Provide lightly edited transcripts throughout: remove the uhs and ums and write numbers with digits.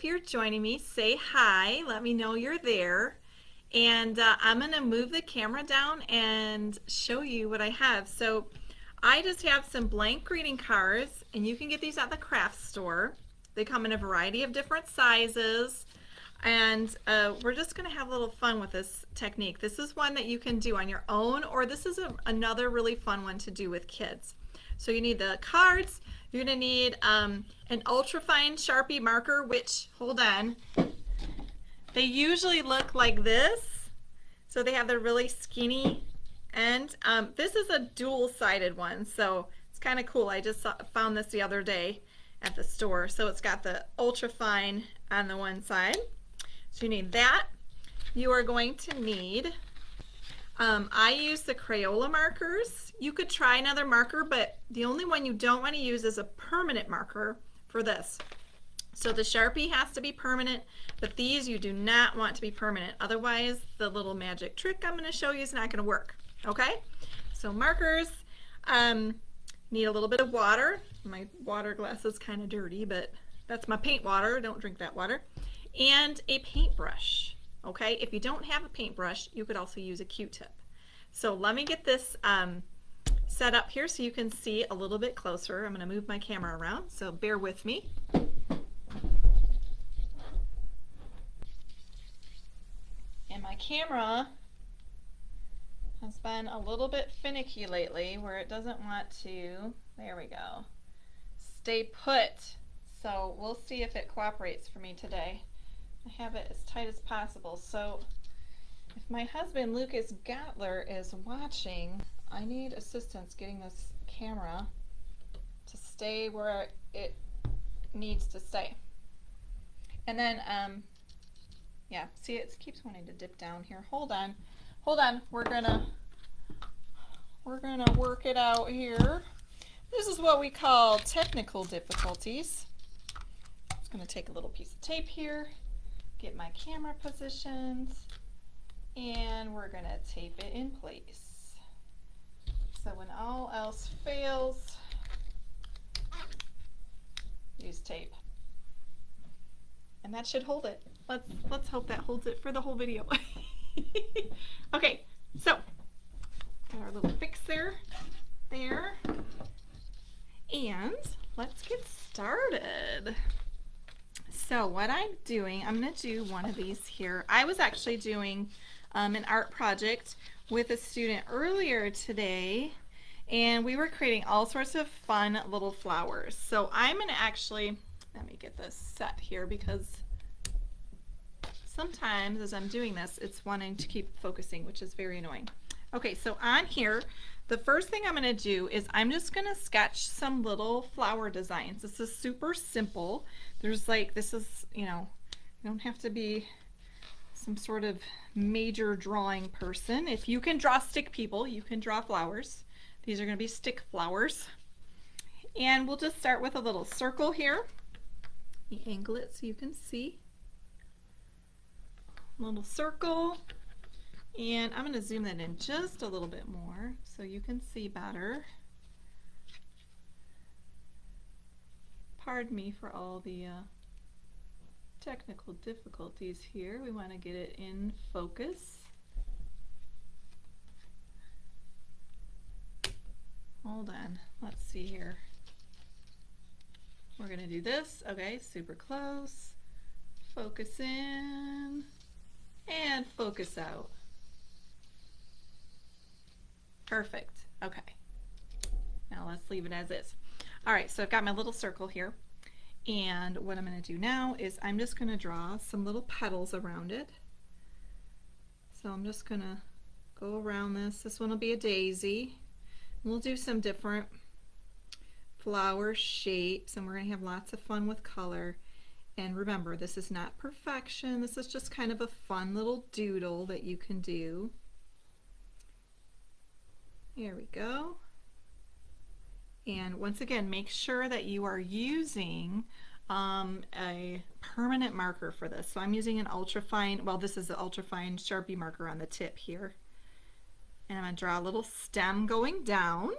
here joining me, say hi. Let me know you're there. And I'm going to move the camera down and show you what I have. So I just have some blank greeting cards, and you can get these at the craft store. They come in a variety of different sizes. And we're just going to have a little fun with this technique. This is one that you can do on your own, or this is another really fun one to do with kids. So you need the cards. You're going to need an ultrafine Sharpie marker, which, hold on, they usually look like this. So they have the really skinny end. This is a dual-sided one, so it's kind of cool. I just found this the other day at the store. So it's got the ultrafine on the one side. So you need that. You are going to need, I use the Crayola markers. You could try another marker, but the only one you don't want to use is a permanent marker for this. So the Sharpie has to be permanent, but these you do not want to be permanent. Otherwise, the little magic trick I'm going to show you is not going to work. Okay? So markers, need a little bit of water. My water glass is kind of dirty, but that's my paint water. Don't drink that water. And a paintbrush. Okay? If you don't have a paintbrush, you could also use a Q-tip. So let me get this set up here so you can see a little bit closer. I'm going to move my camera around, so bear with me. And my camera has been a little bit finicky lately where it doesn't want to, there we go, stay put. So we'll see if it cooperates for me today. I have it as tight as possible. So if my husband Lucas Gatler is watching, I need assistance getting this camera to stay where it needs to stay. And then yeah, see, it keeps wanting to dip down here. Hold on. We're gonna work it out here. This is what we call technical difficulties. I'm just gonna take a little piece of tape here, get my camera positioned, and we're gonna tape it in place. So when all else fails, use tape. And that should hold it. Let's hope that holds it for the whole video. Okay, so got our little fixer there. And let's get started. So what I'm doing, I'm going to do one of these here. I was actually doing an art project with a student earlier today, and we were creating all sorts of fun little flowers. So I'm going to actually, let me get this set here because sometimes as I'm doing this, it's wanting to keep focusing, which is very annoying. Okay, so on here, the first thing I'm going to do is I'm just going to sketch some little flower designs. This is super simple. There's like, this is, you know, you don't have to be some sort of major drawing person. If you can draw stick people, you can draw flowers. These are going to be stick flowers. And we'll just start with a little circle here. You angle it so you can see. Little circle. And I'm going to zoom that in just a little bit more so you can see better. Pardon me for all the technical difficulties here. We want to get it in focus. Hold on, let's see here. We're going to do this. Okay, super close. Focus in and focus out. Perfect. Okay. Now let's leave it as is. All right, so I've got my little circle here. And what I'm going to do now is I'm just going to draw some little petals around it. So I'm just going to go around this. This one will be a daisy. We'll do some different flower shapes, and we're going to have lots of fun with color. And remember, this is not perfection. This is just kind of a fun little doodle that you can do. Here we go. And once again, make sure that you are using a permanent marker for this. So I'm using an ultrafine, well, this is the ultrafine Sharpie marker on the tip here. And I'm going to draw a little stem going down.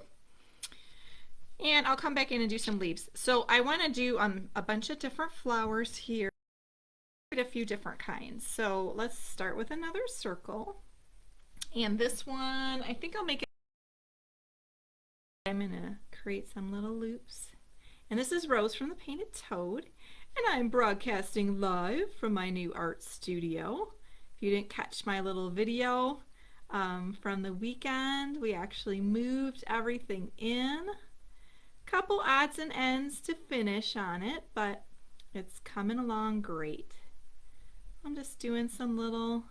And I'll come back in and do some leaves. So I want to do a bunch of different flowers here. get a few different kinds. So let's start with another circle. And this one, I think I'll make it. I'm gonna create some little loops. And this is Rose from the Painted Toad. And I'm broadcasting live from my new art studio. If you didn't catch my little video from the weekend, we actually moved everything in. Couple odds and ends to finish on it, but it's coming along great. I'm just doing some little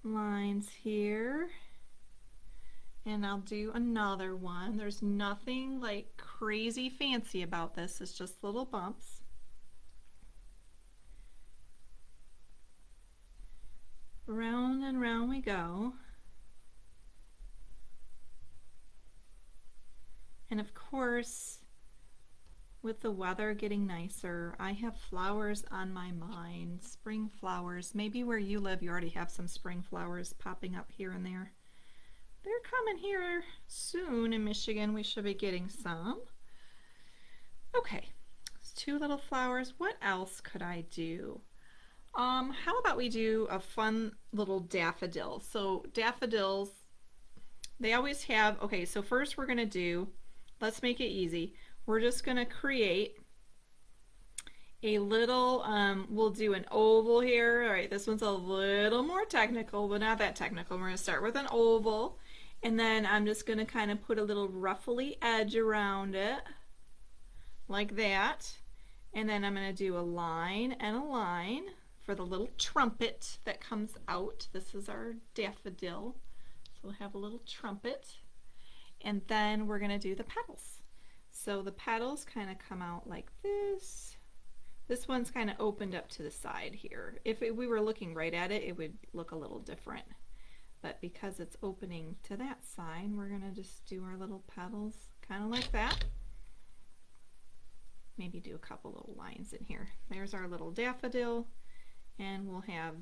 lines here, and I'll do another one. There's nothing like crazy fancy about this, it's just little bumps. Round and round we go. And of course, with the weather getting nicer, I have flowers on my mind. Spring flowers. Maybe where you live you already have some spring flowers popping up here and there. They're coming here soon in Michigan. We should be getting some. Okay, it's two little flowers. What else could I do? How about we do a fun little daffodil? So daffodils, they always have, okay, so first we're gonna do, let's make it easy. We're just gonna create a little, we'll do an oval here. All right, this one's a little more technical, but not that technical. We're gonna start with an oval, and then I'm just gonna kind of put a little ruffly edge around it, like that. And then I'm gonna do a line and a line for the little trumpet that comes out. This is our daffodil. So we'll have a little trumpet. And then we're gonna do the petals. So the petals kind of come out like this. This one's kind of opened up to the side here. If we were looking right at it, it would look a little different. But because it's opening to that side, we're gonna just do our little petals kind of like that. Maybe do a couple little lines in here. There's our little daffodil, and we'll have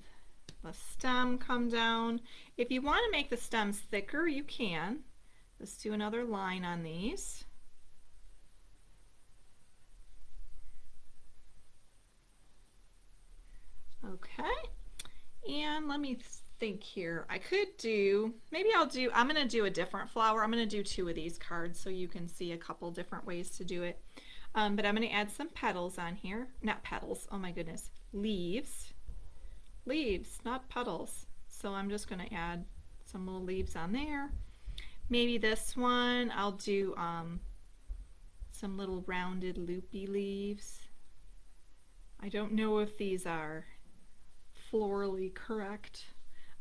the stem come down. If you want to make the stems thicker, you can. Let's do another line on these. Okay, and let me think here. I could do, maybe I'm gonna do a different flower. I'm gonna do two of these cards so you can see a couple different ways to do it. But I'm gonna add some petals on here. Not petals, oh my goodness, leaves. Leaves, not petals. So I'm just gonna add some little leaves on there. Maybe this one, I'll do some little rounded loopy leaves. I don't know if these are florally correct.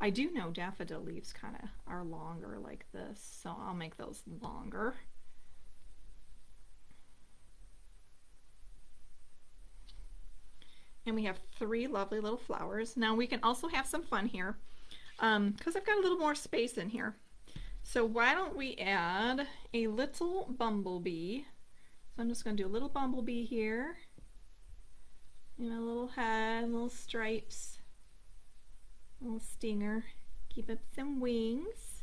I do know daffodil leaves kind of are longer like this, so I'll make those longer. And we have three lovely little flowers. Now we can also have some fun here because I've got a little more space in here. So why don't we add a little bumblebee? So I'm just going to do a little bumblebee here. You know, a little head, little stripes, little stinger. Keep up some wings.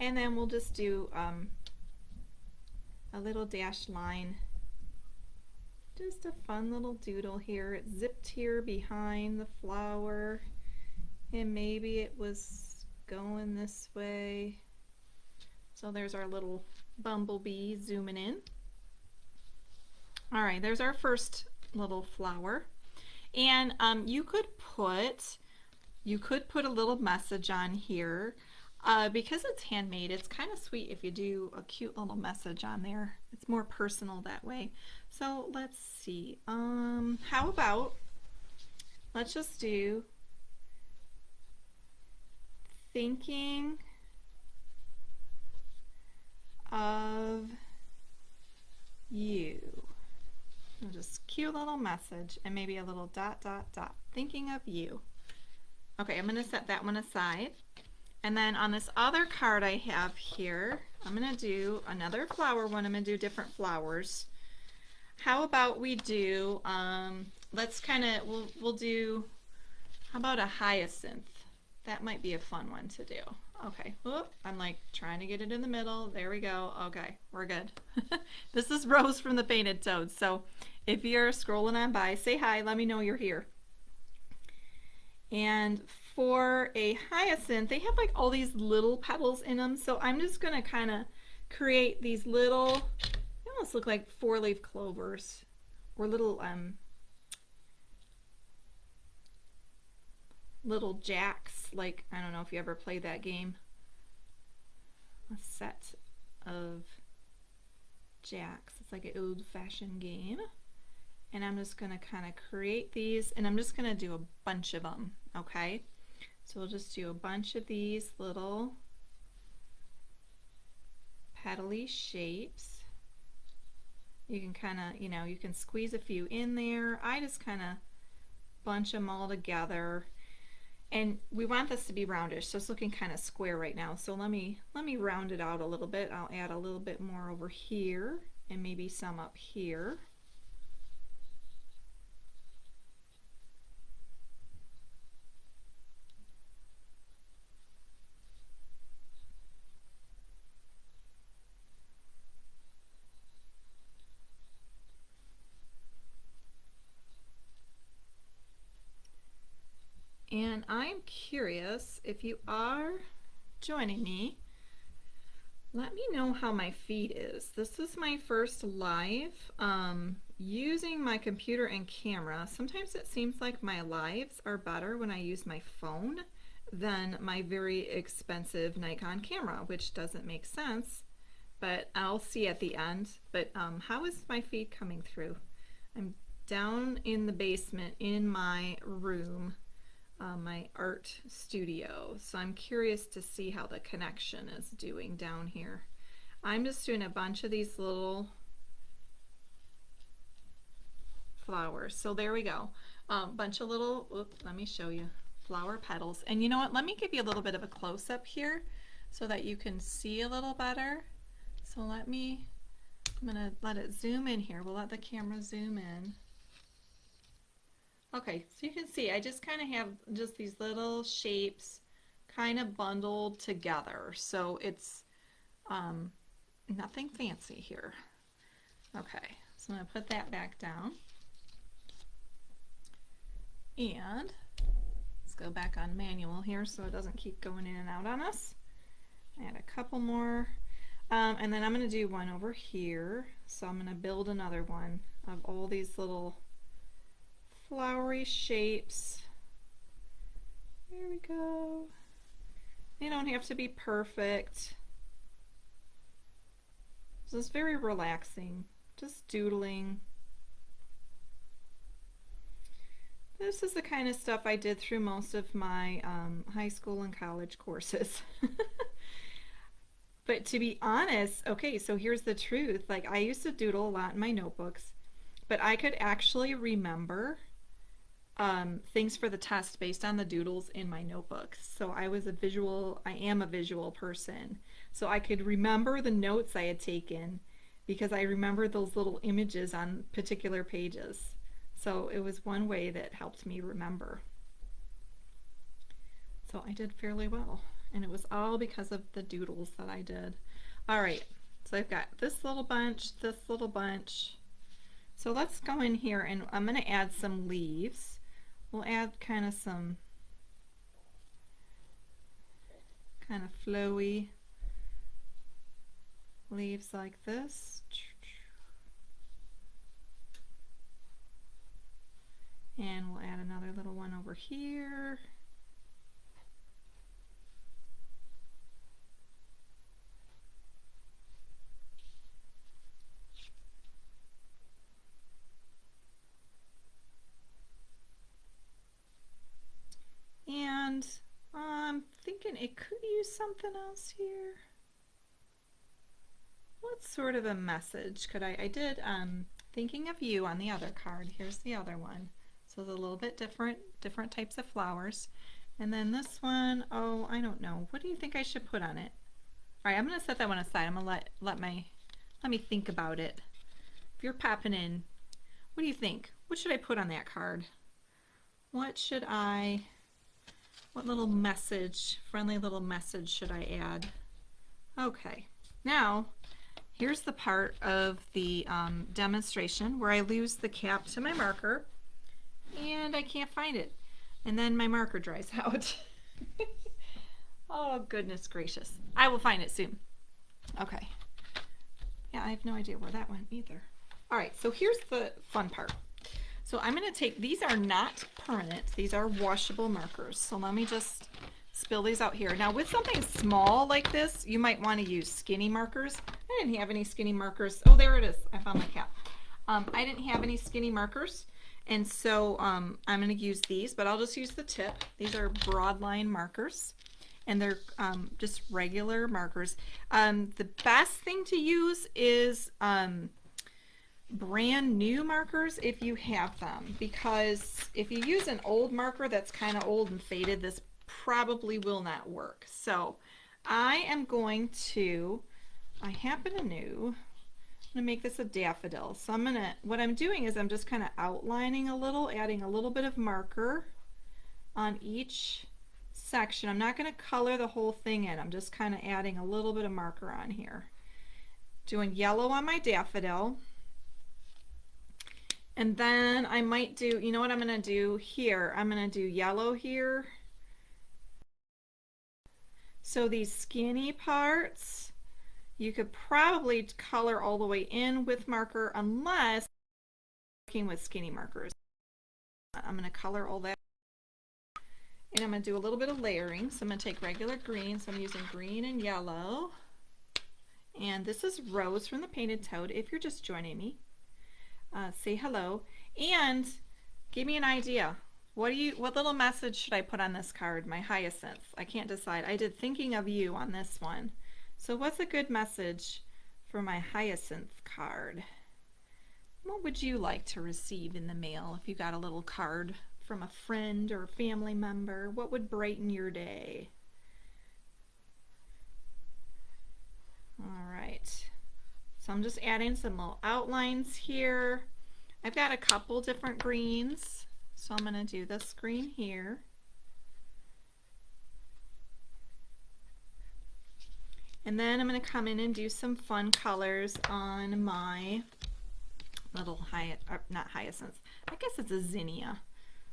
And then we'll just do a little dashed line. Just a fun little doodle here. It's zipped here behind the flower, and maybe it was going this way. So there's our little bumblebee zooming in. All right, there's our first little flower. And you could put a little message on here. Because it's handmade, it's kind of sweet if you do a cute little message on there. It's more personal that way. So let's see. How about, let's just do thinking of you. Just cute little message and maybe a little dot, dot, dot. Thinking of you. Okay, I'm going to set that one aside. And then on this other card I have here, I'm going to do another flower one. I'm going to do different flowers. How about we do, let's kind of, we'll do, how about a hyacinth? That might be a fun one to do. Okay. Whoop. I'm like trying to get it in the middle. There we go. Okay, we're good. This is Rose from the Painted Toads. So if you're scrolling on by, say hi. Let me know you're here. And for a hyacinth, they have like all these little petals in them. So I'm just going to kind of create these little, they almost look like four-leaf clovers or little jacks. Like, I don't know if you ever played that game. A set of jacks. It's like an old-fashioned game. And I'm just going to kind of create these, and I'm just going to do a bunch of them, okay? So we'll just do a bunch of these little petally shapes. You can kind of, you can squeeze a few in there. I just kind of bunch them all together. And we want this to be roundish, so it's looking kind of square right now. So let me round it out a little bit. I'll add a little bit more over here and maybe some up here. And I'm curious, if you are joining me, let me know how my feed is. This is my first live using my computer and camera. Sometimes it seems like my lives are better when I use my phone than my very expensive Nikon camera, which doesn't make sense, but I'll see at the end. But how is my feed coming through? I'm down in the basement in my room. My art studio. So I'm curious to see how the connection is doing down here. I'm just doing a bunch of these little flowers. So there we go. Bunch of little, let me show you, flower petals. And you know what? Let me give you a little bit of a close-up here so that you can see a little better. So I'm gonna let it zoom in here. We'll let the camera zoom in. Okay, so you can see I just kind of have just these little shapes kind of bundled together. So it's nothing fancy here. Okay, so I'm going to put that back down. And let's go back on manual here so it doesn't keep going in and out on us. Add a couple more. And then I'm going to do one over here. So I'm going to build another one of all these little flowery shapes. There we go. They don't have to be perfect. So it's very relaxing, just doodling. This is the kind of stuff I did through most of my high school and college courses. But to be honest, okay, so here's the truth. Like, I used to doodle a lot in my notebooks, but I could actually remember things for the test based on the doodles in my notebooks. So I am a visual person. So I could remember the notes I had taken because I remembered those little images on particular pages. So it was one way that helped me remember. So I did fairly well. And it was all because of the doodles that I did. All right, so I've got this little bunch, this little bunch. So let's go in here and I'm going to add some leaves. We'll add kind of some kind of flowy leaves like this. And we'll add another little one over here. And I'm thinking it could use something else here. What sort of a message could I did thinking of you on the other card. Here's the other one. So it's a little bit different types of flowers. And then this one, oh, I don't know. What do you think I should put on it? All right, I'm gonna set that one aside. I'm gonna let me think about it. If you're popping in, what do you think? What should I put on that card? What should I What little message, friendly little message should I add? Okay, now here's the part of the demonstration where I lose the cap to my marker and I can't find it. And then my marker dries out. Oh, goodness gracious. I will find it soon. Okay. Yeah, I have no idea where that went either. All right, so here's the fun part. So I'm going to take, these are not permanent, these are washable markers. So let me just spill these out here. Now with something small like this, you might want to use skinny markers. I didn't have any skinny markers. Oh, there it is. I found my cap. I didn't have any skinny markers, and so I'm going to use these, but I'll just use the tip. These are broad line markers, and they're just regular markers. The best thing to use is brand new markers if you have them, because if you use an old marker that's kind of old and faded, this probably will not work. So I am going to, I happen to know, I'm gonna make this a daffodil. So I'm gonna, what I'm doing is I'm just kind of outlining a little, adding a little bit of marker on each section. I'm not gonna color the whole thing in. I'm just kind of adding a little bit of marker on here. Doing yellow on my daffodil. And then I might do, you know what I'm going to do here? I'm going to do yellow here. So these skinny parts, you could probably color all the way in with marker unless you're working with skinny markers. I'm going to color all that. And I'm going to do a little bit of layering. So I'm going to take regular green. So I'm using green and yellow. And this is Rose from the Painted Toad. If you're just joining me, say hello and give me an idea. What little message should I put on this card? My hyacinth. I can't decide. I did thinking of you on this one. So what's a good message for my hyacinth card? What would you like to receive in the mail if you got a little card from a friend or a family member? What would brighten your day? All right. So I'm just adding some little outlines here. I've got a couple different greens. So I'm going to do this green here. And then I'm going to come in and do some fun colors on my little not hyacinth. I guess it's a zinnia.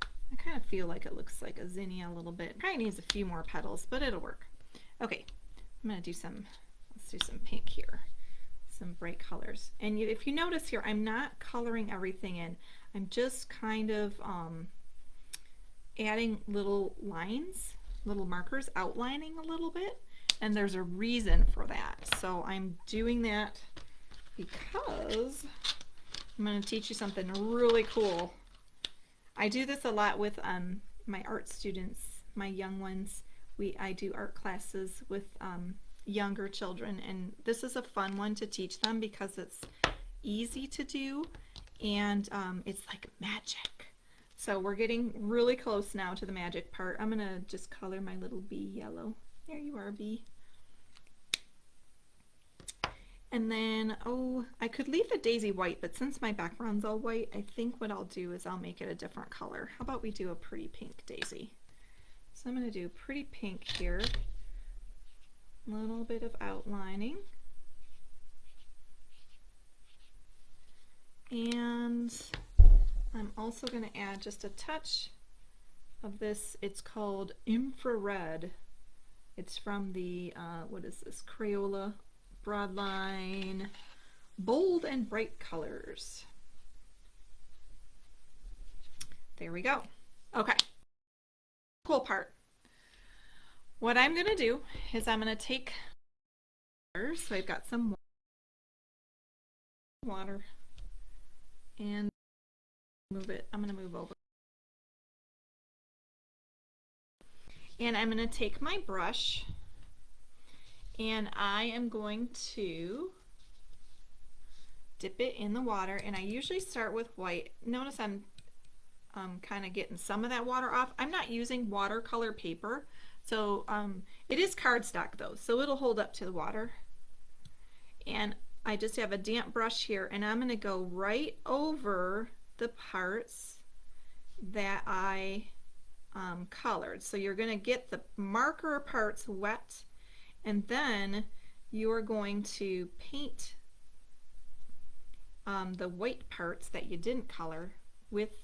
I kind of feel like it looks like a zinnia a little bit. Probably needs a few more petals, but it'll work. Okay, I'm going to do some, let's do some pink here. Some bright colors. And if you notice here, I'm not coloring everything in. I'm just kind of adding little lines, little markers, outlining a little bit. And there's a reason for that. So I'm doing that because I'm going to teach you something really cool. I do this a lot with my art students, my young ones. I do art classes with younger children, and this is a fun one to teach them because it's easy to do and it's like magic. So we're getting really close now to the magic part. I'm gonna just color my little bee yellow. There you are, bee. And then, oh, I could leave the daisy white, but since my background's all white, I think what I'll do is I'll make it a different color. How about we do a pretty pink daisy? So I'm gonna do pretty pink here. A little bit of outlining, and I'm also going to add just a touch of this. It's called infrared. It's from the what is this, Crayola Broadline Bold and Bright Colors. There we go. Okay, cool part. What I'm going to do is I'm going to take, so I've got some water and move it. I'm going to move over. And I'm going to take my brush and I am going to dip it in the water, and I usually start with white. Notice I'm kind of getting some of that water off. I'm not using watercolor paper. So it is cardstock though, so it'll hold up to the water. And I just have a damp brush here, and I'm going to go right over the parts that I colored. So you're going to get the marker parts wet, and then you're going to paint the white parts that you didn't color with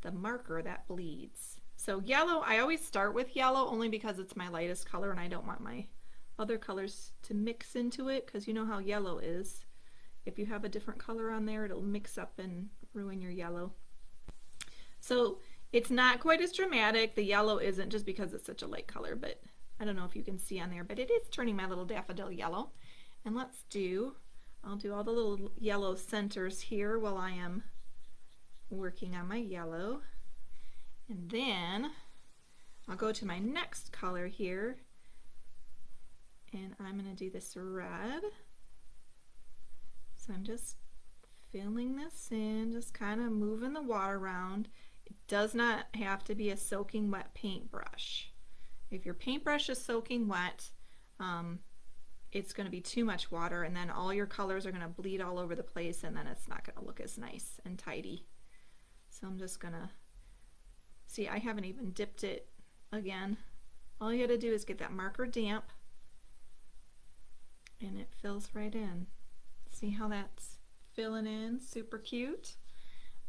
the marker that bleeds. So yellow, I always start with yellow only because it's my lightest color and I don't want my other colors to mix into it, because you know how yellow is. If you have a different color on there, it'll mix up and ruin your yellow. So it's not quite as dramatic. The yellow isn't, just because it's such a light color, but I don't know if you can see on there, but it is turning my little daffodil yellow. And I'll do all the little yellow centers here while I am working on my yellow. And then I'll go to my next color here, and I'm going to do this red. So I'm just filling this in, just kind of moving the water around. It does not have to be a soaking wet paintbrush. If your paintbrush is soaking wet, it's going to be too much water, and then all your colors are going to bleed all over the place, and then it's not going to look as nice and tidy. So I'm just going to, see, I haven't even dipped it again. All you got to do is get that marker damp, and it fills right in. See how that's filling in? Super cute.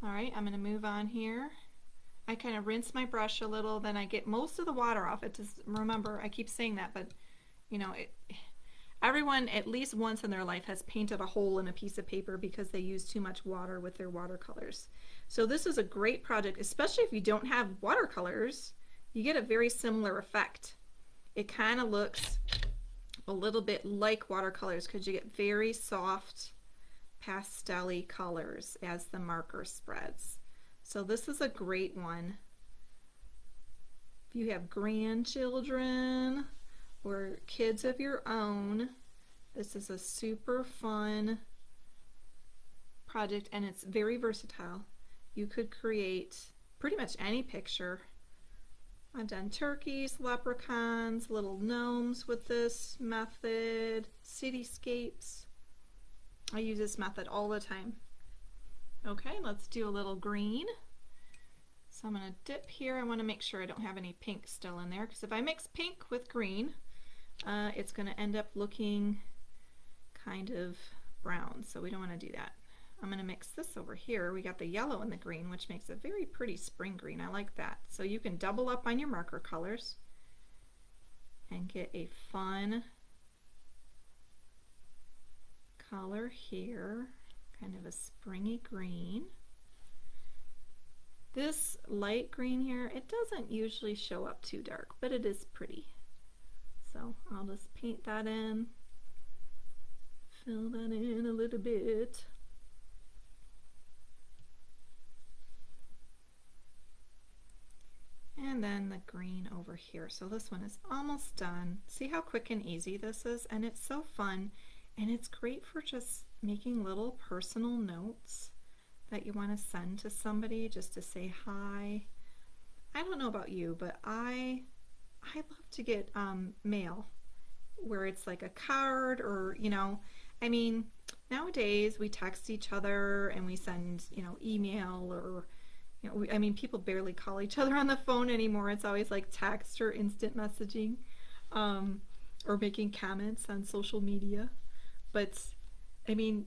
All right, I'm going to move on here. I kind of rinse my brush a little, then I get most of the water off it. Just remember, I keep saying that, but you know, everyone at least once in their life has painted a hole in a piece of paper because they use too much water with their watercolors. So this is a great project, especially if you don't have watercolors. You get a very similar effect. It kind of looks a little bit like watercolors because you get very soft pastel-y colors as the marker spreads. So this is a great one. If you have grandchildren or kids of your own, this is a super fun project, and it's very versatile. You could create pretty much any picture. I've done turkeys, leprechauns, little gnomes with this method, cityscapes. I use this method all the time. Okay, let's do a little green. So I'm going to dip here. I want to make sure I don't have any pink still in there, because if I mix pink with green, it's going to end up looking kind of brown, so we don't want to do that. I'm going to mix this over here. We got the yellow and the green, which makes a very pretty spring green. I like that. So you can double up on your marker colors and get a fun color here, kind of a springy green. This light green here, it doesn't usually show up too dark, but it is pretty. So I'll just paint that in, fill that in a little bit. And then the green over here. So this one is almost done. See how quick and easy this is? And it's so fun. And it's great for just making little personal notes that you want to send to somebody, just to say hi. I don't know about you, but I love to get mail where it's like a card, or, you know, I mean, nowadays we text each other and we send, you know, email, or, you know, I mean, people barely call each other on the phone anymore. It's always like text or instant messaging, or making comments on social media. But I mean,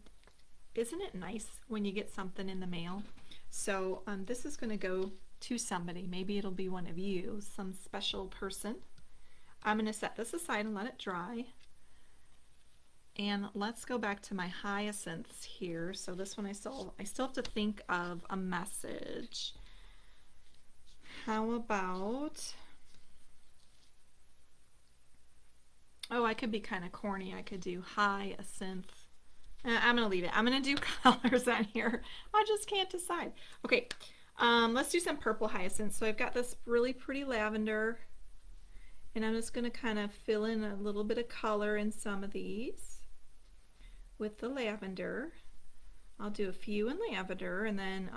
isn't it nice when you get something in the mail? So this is going to go to somebody. Maybe it'll be one of you, some special person. I'm going to set this aside and let it dry. And let's go back to my hyacinths here. So this one I still have to think of a message. How about, oh, I could be kind of corny. I could do hyacinth. I'm going to leave it. I'm going to do colors on here. I just can't decide. Okay, let's do some purple hyacinths. So I've got this really pretty lavender, and I'm just going to kind of fill in a little bit of color in some of these with the lavender. I'll do a few in lavender, and then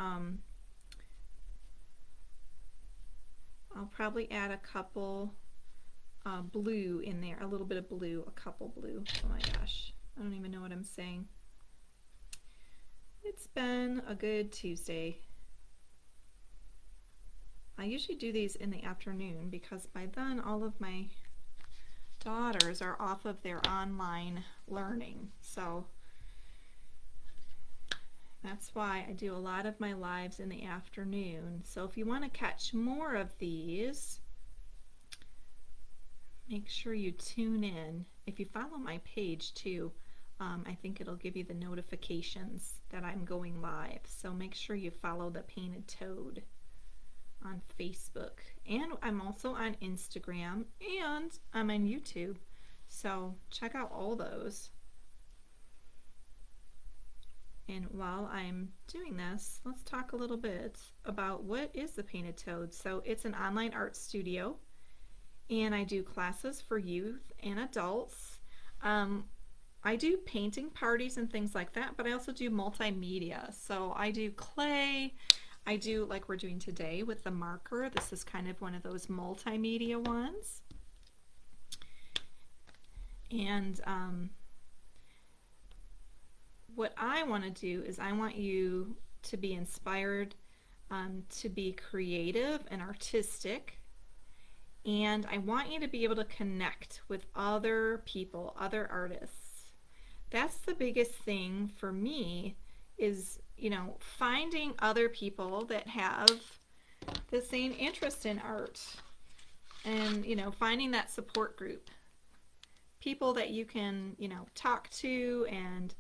I'll probably add a couple blue in there, a little bit of blue, a couple blue. Oh my gosh, I don't even know what I'm saying. It's been a good Tuesday. I usually do these in the afternoon because by then all of my daughters are off of their online learning. So that's why I do a lot of my lives in the afternoon. So if you want to catch more of these, make sure you tune in. If you follow my page too, I think it'll give you the notifications that I'm going live. So make sure you follow the Painted Toad on Facebook. And I'm also on Instagram and I'm on YouTube. So check out all those. And while I'm doing this, let's talk a little bit about what is the Painted Toad. So it's an online art studio, and I do classes for youth and adults. I do painting parties and things like that, but I also do multimedia. So I do clay, I do like we're doing today with the marker. This is kind of one of those multimedia ones. And what I want to do is I want you to be inspired, to be creative and artistic, and I want you to be able to connect with other people, other artists. That's the biggest thing for me is, finding other people that have the same interest in art and, finding that support group. People that you can, talk to and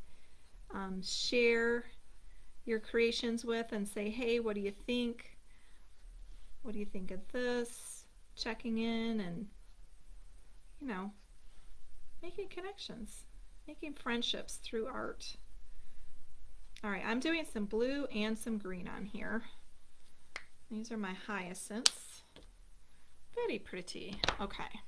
share your creations with and say, hey, what do you think? What do you think of this? Checking in and, making connections, making friendships through art. All right, I'm doing some blue and some green on here. These are my hyacinths. Very pretty. Okay.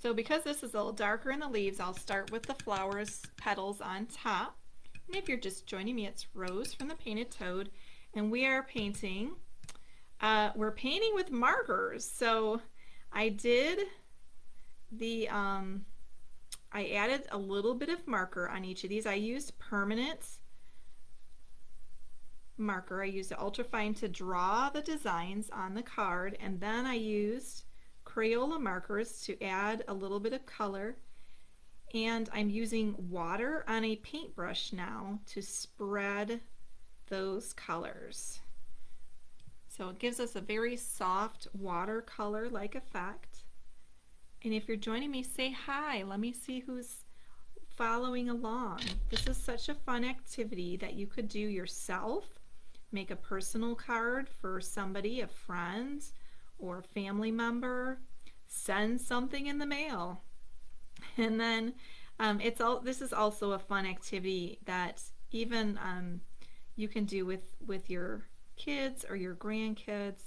So because this is a little darker in the leaves, I'll start with the flowers petals on top. And if you're just joining me, it's Rose from the Painted Toad, and we are painting. We're painting with markers. So I did the, I added a little bit of marker on each of these. I used permanent marker. I used ultrafine to draw the designs on the card, and then I used Crayola markers to add a little bit of color. And I'm using water on a paintbrush now to spread those colors. So it gives us a very soft watercolor-like effect. And if you're joining me, say hi. Let me see who's following along. This is such a fun activity that you could do yourself. Make a personal card for somebody, a friend or a family member. Send something in the mail. And then this is also a fun activity that even you can do with your kids or your grandkids.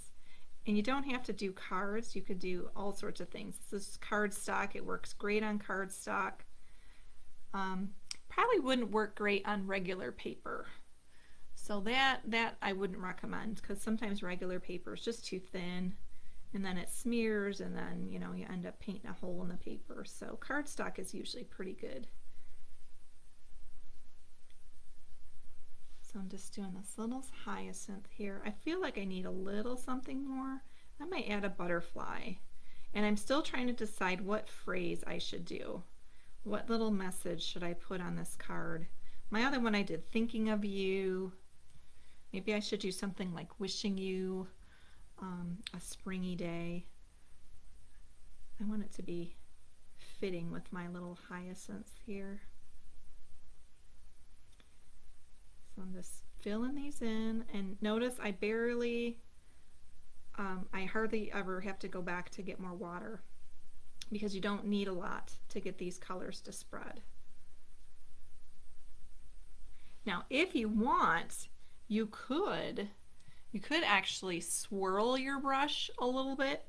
And you don't have to do cards. You could do all sorts of things. This is cardstock. It works great on cardstock. Probably wouldn't work great on regular paper. So that I wouldn't recommend because sometimes regular paper is just too thin. And then it smears, and then you end up painting a hole in the paper. So cardstock is usually pretty good. So I'm just doing this little hyacinth here. I feel like I need a little something more. I might add a butterfly. And I'm still trying to decide what phrase I should do. What little message should I put on this card? My other one I did thinking of you. Maybe I should do something like wishing you a springy day. I want it to be fitting with my little hyacinths here. So I'm just filling these in, and notice I hardly ever have to go back to get more water because you don't need a lot to get these colors to spread. Now if you want, you could actually swirl your brush a little bit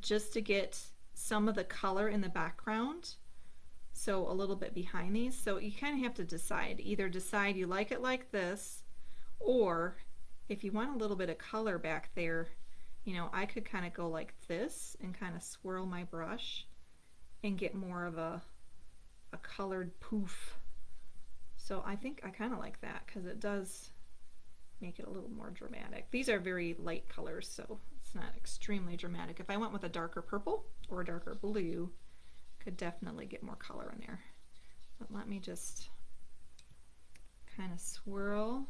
just to get some of the color in the background, so a little bit behind these. So you kind of have to decide. Either decide you like it like this, or if you want a little bit of color back there, I could kind of go like this and kind of swirl my brush and get more of a colored poof. So I think I kind of like that because it does make it a little more dramatic. These are very light colors, so it's not extremely dramatic. If I went with a darker purple or a darker blue, could definitely get more color in there. But let me just kind of swirl,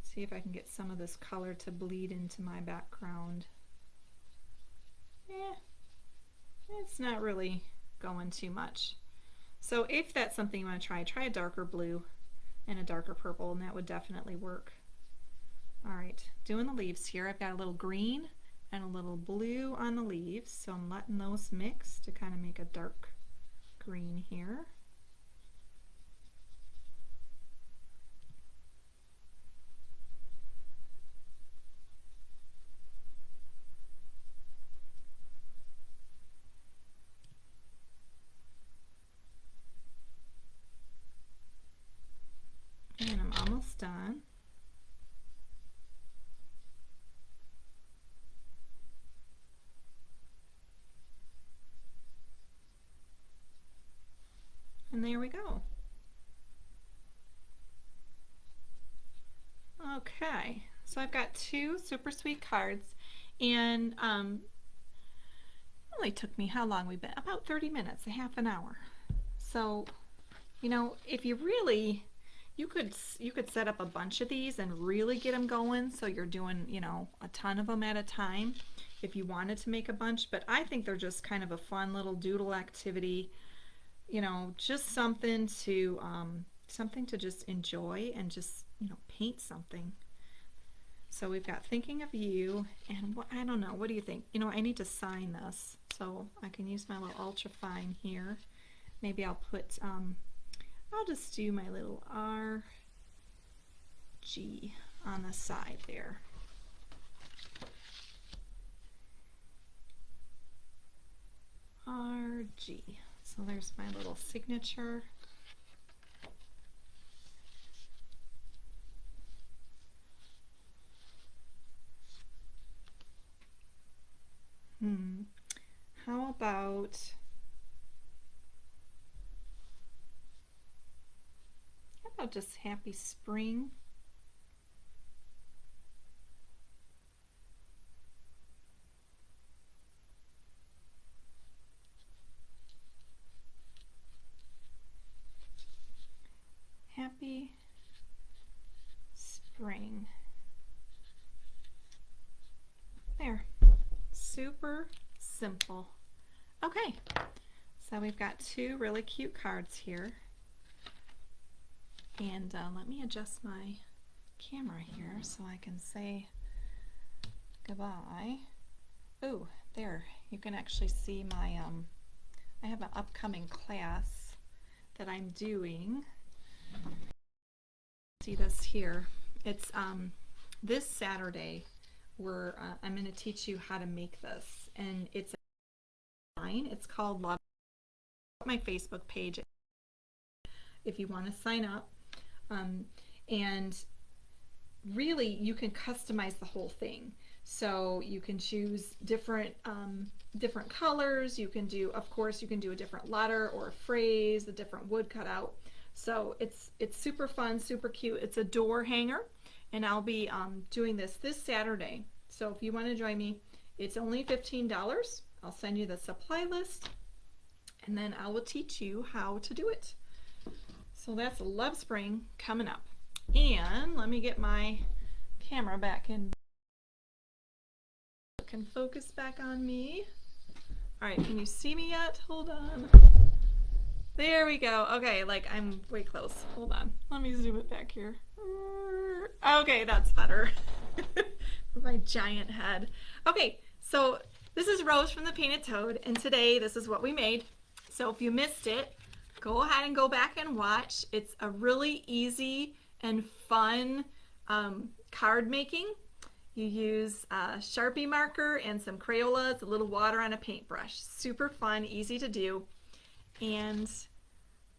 see if I can get some of this color to bleed into my background. It's not really going too much. So if that's something you want to try a darker blue and a darker purple, and that would definitely work. All right, doing the leaves here, I've got a little green and a little blue on the leaves, so I'm letting those mix to kind of make a dark green here. And I'm almost done. And there we go. Okay, so I've got two super sweet cards, and it only took me, how long we've been? About 30 minutes, a half an hour. So, you know, if you really, you could set up a bunch of these and really get them going, so you're doing, you know, a ton of them at a time if you wanted to make a bunch. But I think they're just kind of a fun little doodle activity, you know, just something to just enjoy and just, you know, paint something. So we've got Thinking of You, and what, I don't know, what do you think? You know, I need to sign this, so I can use my little ultra fine here. Maybe I'll put I'll just do my little RG on the side there. RG. So there's my little signature. How about just Happy Spring? Happy Spring. There. Super simple. Okay, so we've got two really cute cards here. And let me adjust my camera here so I can say goodbye. Oh, there, you can actually see my, I have an upcoming class that I'm doing. See this here. It's this Saturday where I'm going to teach you how to make this. And it's online. It's called Love. My Facebook page if you want to sign up. And really you can customize the whole thing, so you can choose different different colors. You can do, of course, you can do a different letter or a phrase, a different wood cutout. So it's super fun, super cute. It's a door hanger, and I'll be doing this Saturday. So if you want to join me, it's only $15. I'll send you the supply list, and then I will teach you how to do it. So that's Love Spring coming up. And let me get my camera back in. Can focus back on me. All right, can you see me yet? Hold on. There we go. Okay, like I'm way close. Hold on. Let me zoom it back here. Okay, that's better. With my giant head. Okay, so this is Rose from the Painted Toad, and today this is what we made. So if you missed it, go ahead and go back and watch. It's a really easy and fun card making. You use a Sharpie marker and some Crayolas, a little water on a paintbrush. Super fun, easy to do. And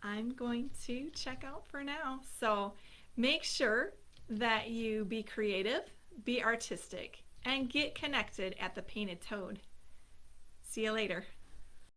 I'm going to check out for now. So make sure that you be creative, be artistic, and get connected at the Painted Toad. See you later.